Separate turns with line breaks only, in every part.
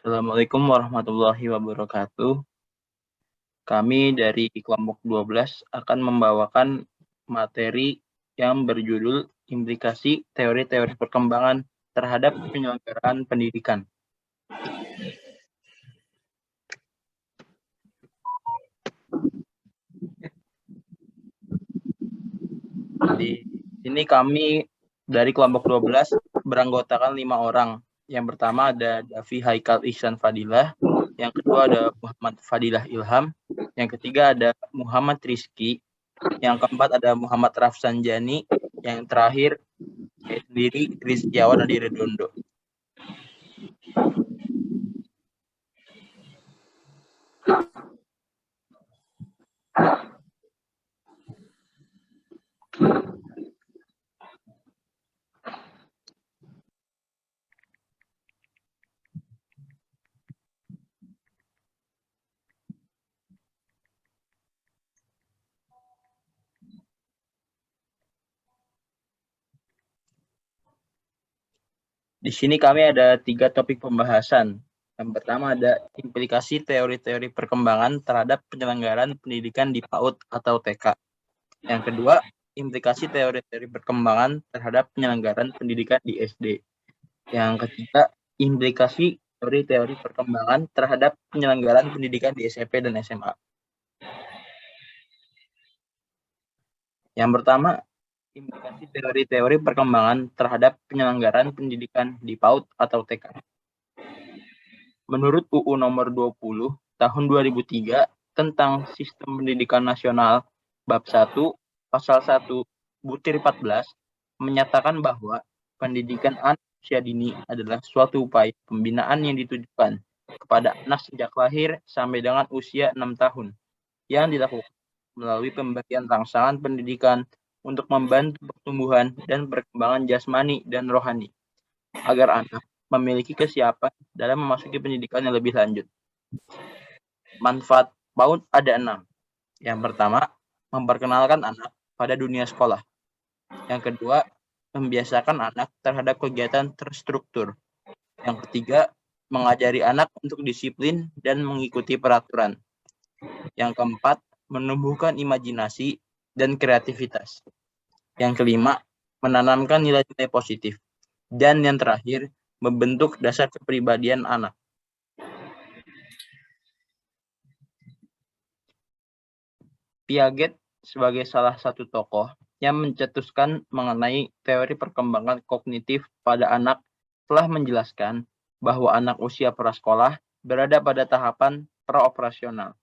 Assalamualaikum warahmatullahi wabarakatuh. Kami dari kelompok 12 akan membawakan materi yang berjudul implikasi teori-teori perkembangan terhadap penyelenggaraan pendidikan. Di sini kami dari kelompok 12 beranggotakan 5 orang. Yang pertama ada Davi Haikal Ihsan Fadilah, yang kedua ada Muhammad Fadilah Ilham, yang ketiga ada Muhammad Rizky, yang keempat ada Muhammad Rafsan Jani, yang terakhir saya sendiri Rizkiawan Adi Redondo. Di sini kami ada 3 topik pembahasan. Yang pertama ada implikasi teori-teori perkembangan terhadap penyelenggaraan pendidikan di PAUD atau TK. Yang kedua, implikasi teori-teori perkembangan terhadap penyelenggaraan pendidikan di SD. Yang ketiga, implikasi teori-teori perkembangan terhadap penyelenggaraan pendidikan di SMP dan SMA. Yang pertama, implikasi teori-teori perkembangan terhadap penyelenggaraan pendidikan di PAUD atau TK. Menurut UU nomor 20 tahun 2003 tentang Sistem Pendidikan Nasional bab 1 pasal 1 butir 14 menyatakan bahwa pendidikan anak usia dini adalah suatu upaya pembinaan yang ditujukan kepada anak sejak lahir sampai dengan usia 6 tahun yang dilakukan melalui pemberian rangsangan pendidikan untuk membantu pertumbuhan dan perkembangan jasmani dan rohani agar anak memiliki kesiapan dalam memasuki pendidikan yang lebih lanjut. Manfaat PAUD ada 6. Yang pertama, memperkenalkan anak pada dunia sekolah. Yang kedua, membiasakan anak terhadap kegiatan terstruktur. Yang ketiga, mengajari anak untuk disiplin dan mengikuti peraturan. Yang keempat, menumbuhkan imajinasi dan kreativitas. Yang kelima, menanamkan nilai-nilai positif. Dan yang terakhir, membentuk dasar kepribadian anak. Piaget sebagai salah satu tokoh yang mencetuskan mengenai teori perkembangan kognitif pada anak telah menjelaskan bahwa anak usia prasekolah berada pada tahapan praoperasional.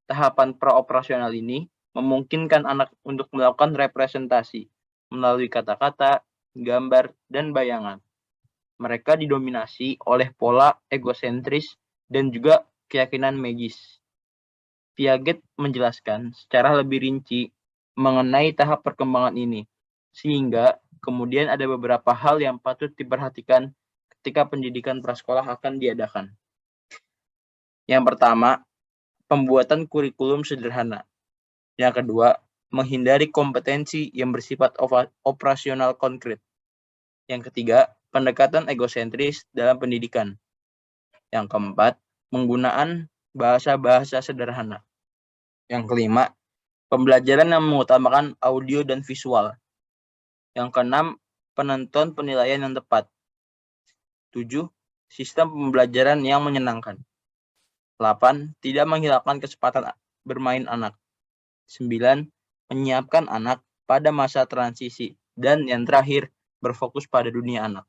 Tahapan praoperasional ini memungkinkan anak untuk melakukan representasi melalui kata-kata, gambar, dan bayangan. Mereka didominasi oleh pola egosentris dan juga keyakinan magis. Piaget menjelaskan secara lebih rinci mengenai tahap perkembangan ini, sehingga kemudian ada beberapa hal yang patut diperhatikan ketika pendidikan prasekolah akan diadakan. Yang pertama, pembuatan kurikulum sederhana. Yang kedua, menghindari kompetensi yang bersifat operasional konkret. Yang ketiga, pendekatan egosentris dalam pendidikan. Yang keempat, penggunaan bahasa-bahasa sederhana. Yang kelima, pembelajaran yang mengutamakan audio dan visual. Yang keenam, penentuan penilaian yang tepat. 7. Sistem pembelajaran yang menyenangkan. 8. Tidak menghilangkan kesempatan bermain anak. 9. Menyiapkan anak pada masa transisi. Dan yang terakhir, berfokus pada dunia anak.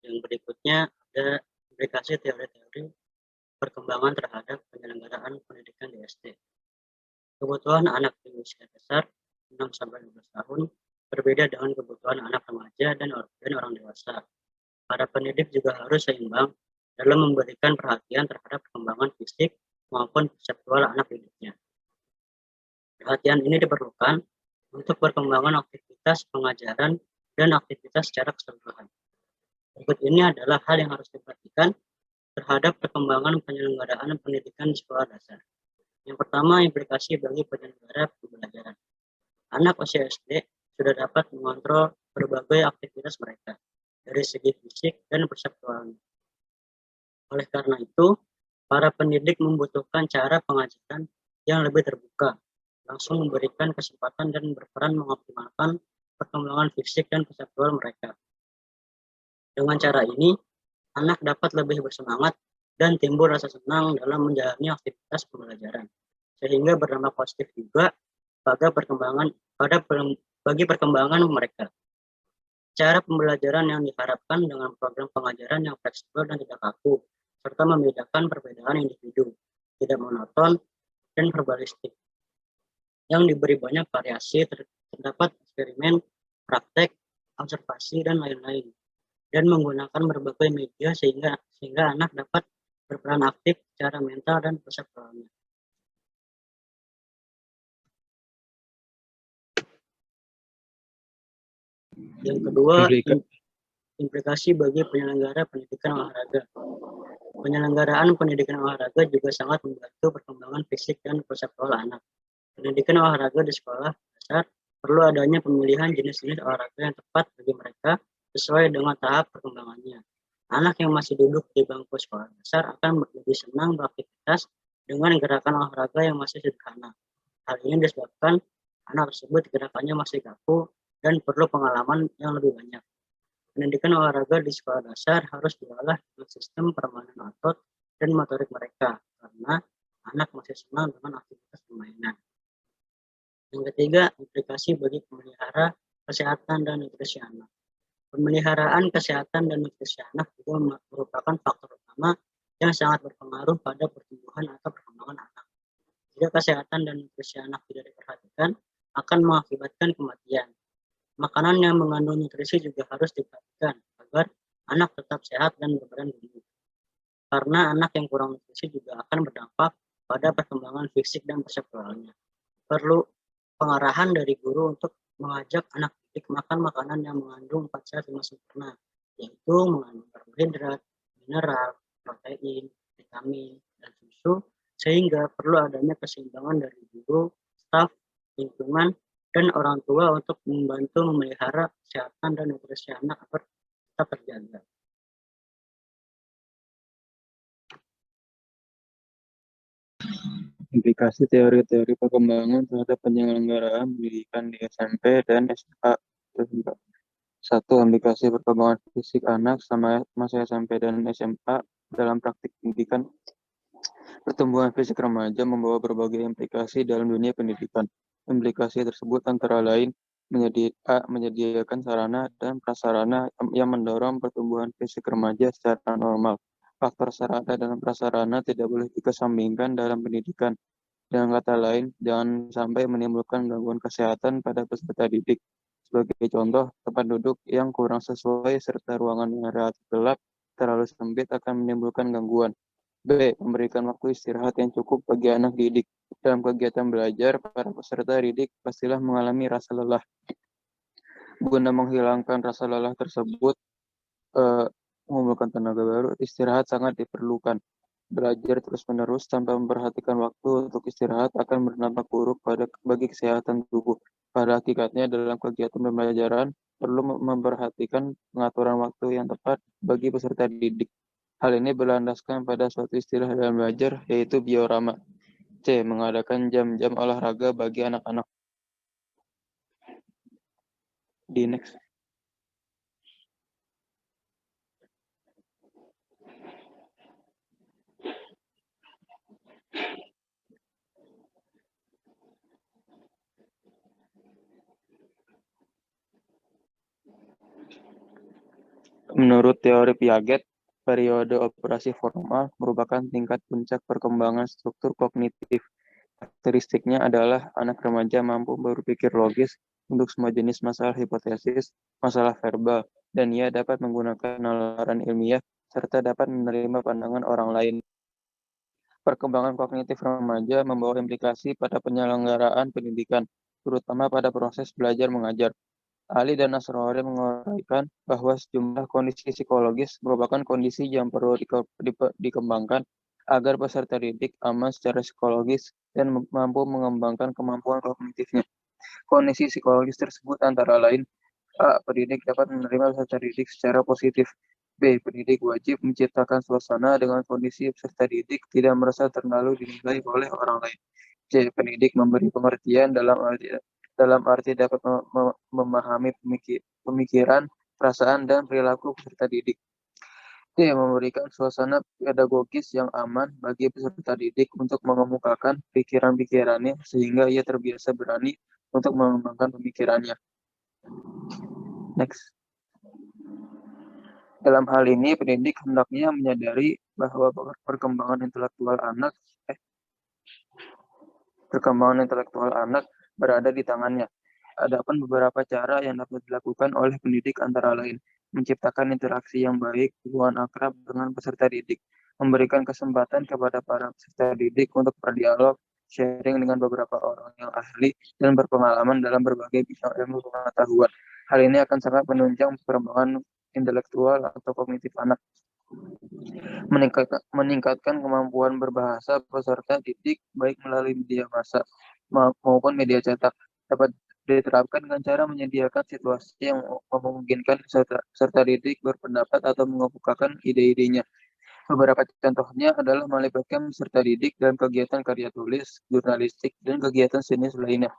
Yang berikutnya ada implikasi teori-teori perkembangan terhadap penyelenggaraan pendidikan di SD. Kebutuhan anak di usia dasar 6-12 tahun berbeda dengan kebutuhan anak remaja dan orang dewasa. Para pendidik juga harus seimbang dalam memberikan perhatian terhadap perkembangan fisik maupun konseptual anak didiknya. Perhatian ini diperlukan untuk perkembangan aktivitas pengajaran dan aktivitas secara keseluruhan. Berikut ini adalah hal yang harus diperhatikan terhadap perkembangan penyelenggaraan pendidikan di sekolah dasar. Yang pertama, implikasi bagi penyelenggara pembelajaran. Anak usia SD sudah dapat mengontrol berbagai aktivitas mereka dari segi fisik dan perseptualnya. Oleh karena itu, para pendidik membutuhkan cara pengajaran yang lebih terbuka, langsung memberikan kesempatan dan berperan mengoptimalkan perkembangan fisik dan perseptual mereka. Dengan cara ini, anak dapat lebih bersemangat dan timbul rasa senang dalam menjalani aktivitas pembelajaran, sehingga berdampak positif juga bagi perkembangan mereka. Cara pembelajaran yang diharapkan dengan program pengajaran yang fleksibel dan tidak kaku, serta membedakan perbedaan individu, tidak monoton, dan verbalistik. Yang diberi banyak variasi, terdapat eksperimen, praktek, observasi, dan lain-lain. Dan menggunakan berbagai media sehingga anak dapat berperan aktif secara mental dan perseptualnya. Yang kedua, implikasi bagi penyelenggara pendidikan olahraga. Penyelenggaraan pendidikan olahraga juga sangat membantu perkembangan fisik dan perseptual anak. Pendidikan olahraga di sekolah dasar perlu adanya pemilihan jenis-jenis olahraga yang tepat bagi mereka sesuai dengan tahap perkembangannya. Anak yang masih duduk di bangku sekolah dasar akan lebih senang beraktivitas dengan gerakan olahraga yang masih sederhana. Hal ini disebabkan anak tersebut gerakannya masih kaku dan perlu pengalaman yang lebih banyak. Pendidikan olahraga di sekolah dasar harus diolah dengan sistem permainan otot dan motorik mereka, karena anak masih senang dengan aktivitas permainan. Yang ketiga, implikasi bagi pemelihara kesehatan dan nutrisi anak. Pemeliharaan kesehatan dan nutrisi anak juga merupakan faktor utama yang sangat berpengaruh pada pertumbuhan atau perkembangan anak. Jika kesehatan dan nutrisi anak tidak diperhatikan, akan mengakibatkan kematian. Makanan yang mengandung nutrisi juga harus diperhatikan agar anak tetap sehat dan berbadan tumbuh. Karena anak yang kurang nutrisi juga akan berdampak pada perkembangan fisik dan perseptualnya. Perlu pengarahan dari guru untuk mengajak anak didik makan makanan yang mengandung 4 sehat 5 sempurna, yaitu mengandung karbohidrat, mineral, protein, vitamin, dan susu, sehingga perlu adanya keseimbangan dari guru, staf, lingkungan, dan orang tua untuk membantu memelihara kesehatan dan nutrisi anak agar tetap terjaga.
Implikasi teori-teori perkembangan terhadap penyelenggaraan pendidikan di SMP dan SMA. 1. Implikasi perkembangan fisik anak sama masa SMP dan SMA dalam praktik pendidikan. Pertumbuhan fisik remaja membawa berbagai implikasi dalam dunia pendidikan. Implikasi tersebut antara lain menyediakan sarana dan prasarana yang mendorong pertumbuhan fisik remaja secara normal. Faktor sarana dan prasarana tidak boleh dikesampingkan dalam pendidikan. Dengan kata lain, jangan sampai menimbulkan gangguan kesehatan pada peserta didik. Sebagai contoh, tempat duduk yang kurang sesuai serta ruangan yang relatif gelap, terlalu sempit akan menimbulkan gangguan. B. Memberikan waktu istirahat yang cukup bagi anak didik. Dalam kegiatan belajar, para peserta didik pastilah mengalami rasa lelah. Guna menghilangkan rasa lelah tersebut, mengumpulkan tenaga baru, istirahat sangat diperlukan. Belajar terus-menerus tanpa memperhatikan waktu untuk istirahat akan berdampak buruk bagi kesehatan tubuh. Pada hakikatnya, dalam kegiatan pembelajaran, perlu memperhatikan pengaturan waktu yang tepat bagi peserta didik. Hal ini berlandaskan pada suatu istilah dalam belajar, yaitu biorama. C. Mengadakan jam-jam olahraga bagi anak-anak. Di next. Menurut teori Piaget, periode operasi formal merupakan tingkat puncak perkembangan struktur kognitif. Karakteristiknya adalah anak remaja mampu berpikir logis untuk semua jenis masalah hipotesis, masalah verbal, dan ia dapat menggunakan nalar ilmiah serta dapat menerima pandangan orang lain. Perkembangan kognitif remaja membawa implikasi pada penyelenggaraan pendidikan, terutama pada proses belajar mengajar. Ali dan Nasrori menguraikan bahwa sejumlah kondisi psikologis merupakan kondisi yang perlu dikembangkan agar peserta didik aman secara psikologis dan mampu mengembangkan kemampuan kognitifnya. Kondisi psikologis tersebut antara lain A. Pendidik dapat menerima peserta didik secara positif. B. Pendidik wajib menciptakan suasana dengan kondisi peserta didik tidak merasa terlalu dinilai oleh orang lain. C. Pendidik memberi pengertian dalam arti dapat memahami pemikiran, perasaan, dan perilaku peserta didik. D. Memberikan suasana pedagogis yang aman bagi peserta didik untuk mengemukakan pikiran-pikirannya sehingga ia terbiasa berani untuk mengembangkan pemikirannya. Next. Dalam hal ini, pendidik hendaknya menyadari bahwa perkembangan intelektual anak berada di tangannya. Adapun beberapa cara yang dapat dilakukan oleh pendidik antara lain, menciptakan interaksi yang baik, hubungan akrab dengan peserta didik, memberikan kesempatan kepada para peserta didik untuk berdialog, sharing dengan beberapa orang yang ahli dan berpengalaman dalam berbagai bidang ilmu pengetahuan. Hal ini akan sangat menunjang perkembangan intelektual atau kognitif anak. Meningkatkan kemampuan berbahasa peserta didik baik melalui media massa maupun media cetak dapat diterapkan dengan cara menyediakan situasi yang memungkinkan peserta didik berpendapat atau mengemukakan ide-idenya. Beberapa contohnya adalah melibatkan peserta didik dalam kegiatan karya tulis, jurnalistik, dan kegiatan seni lainnya.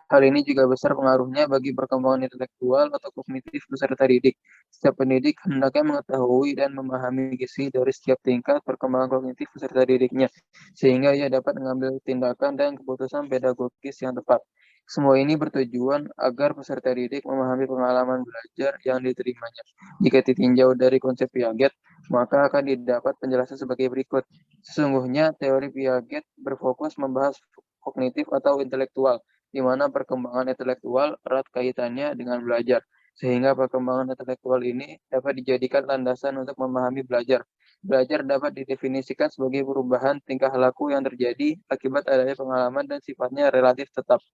Hal ini juga besar pengaruhnya bagi perkembangan intelektual atau kognitif peserta didik. Setiap pendidik hendaknya mengetahui dan memahami gizi dari setiap tingkat perkembangan kognitif peserta didiknya, sehingga ia dapat mengambil tindakan dan keputusan pedagogis yang tepat. Semua ini bertujuan agar peserta didik memahami pengalaman belajar yang diterimanya. Jika ditinjau dari konsep Piaget, maka akan didapat penjelasan sebagai berikut. Sesungguhnya, teori Piaget berfokus membahas kognitif atau intelektual, di mana perkembangan intelektual erat kaitannya dengan belajar, sehingga perkembangan intelektual ini dapat dijadikan landasan untuk memahami belajar. Belajar dapat didefinisikan sebagai perubahan tingkah laku yang terjadi akibat adanya pengalaman dan sifatnya relatif tetap.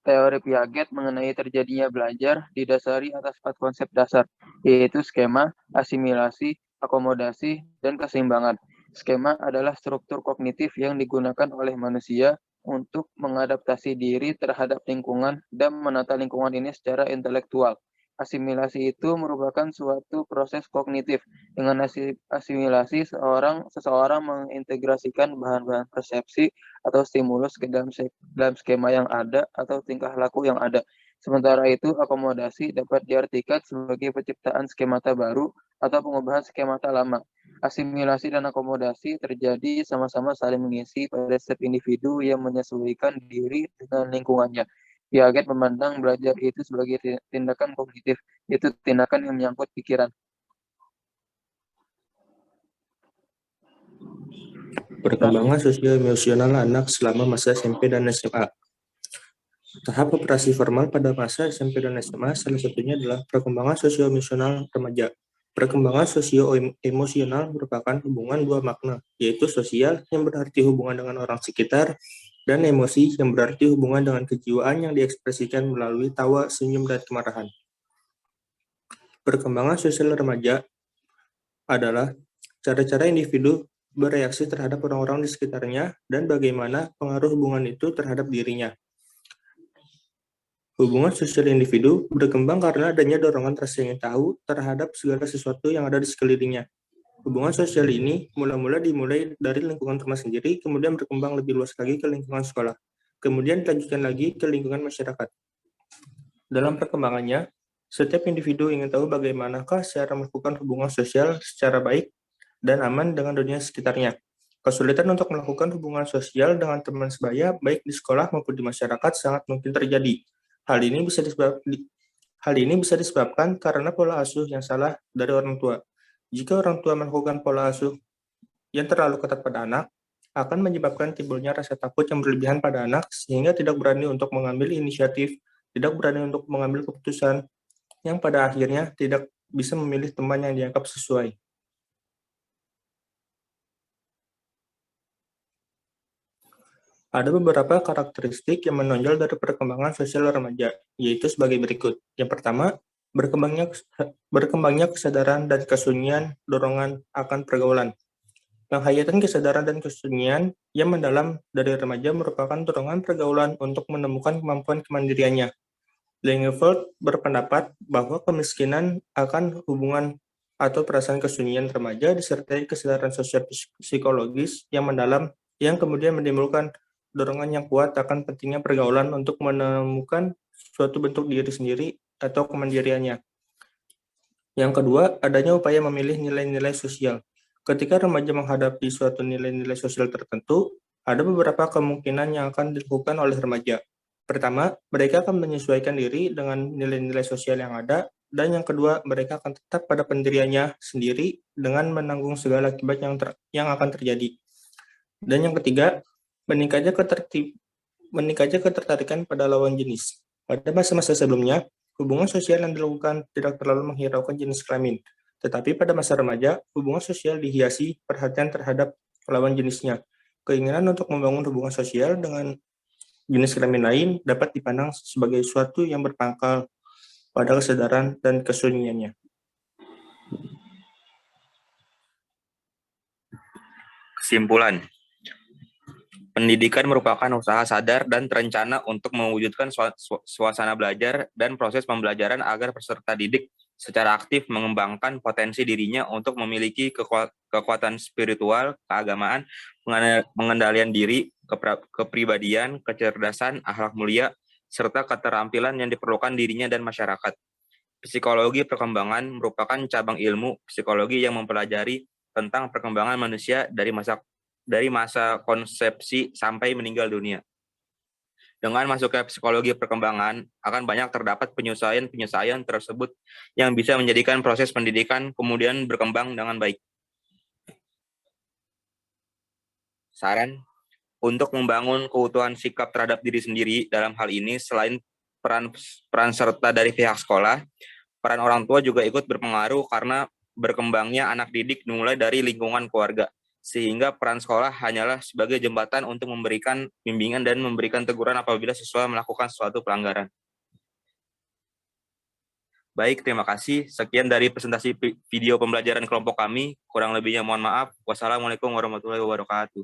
Teori Piaget mengenai terjadinya belajar didasari atas 4 konsep dasar, yaitu skema, asimilasi, akomodasi, dan keseimbangan. Skema adalah struktur kognitif yang digunakan oleh manusia untuk mengadaptasi diri terhadap lingkungan dan menata lingkungan ini secara intelektual. Asimilasi itu merupakan suatu proses kognitif. Dengan asimilasi, seseorang mengintegrasikan bahan-bahan persepsi atau stimulus ke dalam skema yang ada atau tingkah laku yang ada. Sementara itu, akomodasi dapat diartikan sebagai penciptaan skemata baru atau pengubahan skemata lama. Asimilasi dan akomodasi terjadi sama-sama saling mengisi pada setiap individu yang menyesuaikan diri dengan lingkungannya. Piaget memandang belajar itu sebagai tindakan kognitif, yaitu tindakan yang menyangkut pikiran.
Perkembangan sosio-emosional anak selama masa SMP dan SMA. Tahap operasi formal pada masa SMP dan SMA salah satunya adalah perkembangan sosio-emosional remaja. Perkembangan sosio-emosional merupakan hubungan dua makna, yaitu sosial yang berarti hubungan dengan orang sekitar, dan emosi yang berarti hubungan dengan kejiwaan yang diekspresikan melalui tawa, senyum, dan kemarahan. Perkembangan sosial remaja adalah cara-cara individu bereaksi terhadap orang-orang di sekitarnya dan bagaimana pengaruh hubungan itu terhadap dirinya. Hubungan sosial individu berkembang karena adanya dorongan rasa ingin tahu terhadap segala sesuatu yang ada di sekelilingnya. Hubungan sosial ini mula-mula dimulai dari lingkungan rumah sendiri, kemudian berkembang lebih luas lagi ke lingkungan sekolah, kemudian dilanjutkan lagi ke lingkungan masyarakat. Dalam perkembangannya, setiap individu ingin tahu bagaimanakah cara melakukan hubungan sosial secara baik dan aman dengan dunia sekitarnya. Kesulitan untuk melakukan hubungan sosial dengan teman sebaya, baik di sekolah maupun di masyarakat, sangat mungkin terjadi. Hal ini bisa disebabkan karena pola asuh yang salah dari orang tua. Jika orang tua melakukan pola asuh yang terlalu ketat pada anak, akan menyebabkan timbulnya rasa takut yang berlebihan pada anak, sehingga tidak berani untuk mengambil inisiatif, tidak berani untuk mengambil keputusan, yang pada akhirnya tidak bisa memilih teman yang dianggap sesuai. Ada beberapa karakteristik yang menonjol dari perkembangan sosial remaja, yaitu sebagai berikut. Yang pertama, berkembangnya kesadaran dan kesunyian dorongan akan pergaulan. Penghayatan kesadaran dan kesunyian yang mendalam dari remaja merupakan dorongan pergaulan untuk menemukan kemampuan kemandiriannya. Langeveld berpendapat bahwa kemiskinan akan hubungan atau perasaan kesunyian remaja disertai kesadaran sosial psikologis yang mendalam yang kemudian menimbulkan dorongan yang kuat akan pentingnya pergaulan untuk menemukan suatu bentuk diri sendiri atau kemandiriannya. Yang kedua, adanya upaya memilih nilai-nilai sosial. Ketika remaja menghadapi suatu nilai-nilai sosial tertentu, ada beberapa kemungkinan yang akan dilakukan oleh remaja. Pertama, mereka akan menyesuaikan diri dengan nilai-nilai sosial yang ada, dan yang kedua, mereka akan tetap pada pendiriannya sendiri dengan menanggung segala akibat yang akan terjadi. Dan yang ketiga, meningkatnya ketertarikan pada lawan jenis. Pada masa-masa sebelumnya, hubungan sosial yang dilakukan tidak terlalu menghiraukan jenis kelamin. Tetapi pada masa remaja, hubungan sosial dihiasi perhatian terhadap lawan jenisnya. Keinginan untuk membangun hubungan sosial dengan jenis kelamin lain dapat dipandang sebagai suatu yang berpangkal pada kesadaran dan kesunyiannya.
Kesimpulan. Pendidikan merupakan usaha sadar dan terencana untuk mewujudkan suasana belajar dan proses pembelajaran agar peserta didik secara aktif mengembangkan potensi dirinya untuk memiliki kekuatan spiritual, keagamaan, pengendalian diri, kepribadian, kecerdasan, akhlak mulia, serta keterampilan yang diperlukan dirinya dan masyarakat. Psikologi perkembangan merupakan cabang ilmu psikologi yang mempelajari tentang perkembangan manusia dari masa konsepsi sampai meninggal dunia. Dengan masuknya psikologi perkembangan, akan banyak terdapat penyesuaian tersebut yang bisa menjadikan proses pendidikan kemudian berkembang dengan baik. Saran, untuk membangun keutuhan sikap terhadap diri sendiri dalam hal ini, selain peran serta dari pihak sekolah, peran orang tua juga ikut berpengaruh karena berkembangnya anak didik dimulai dari lingkungan keluarga. Sehingga peran sekolah hanyalah sebagai jembatan untuk memberikan bimbingan dan memberikan teguran apabila siswa melakukan suatu pelanggaran. Baik, terima kasih. Sekian dari presentasi video pembelajaran kelompok kami. Kurang lebihnya mohon maaf. Wassalamualaikum warahmatullahi wabarakatuh.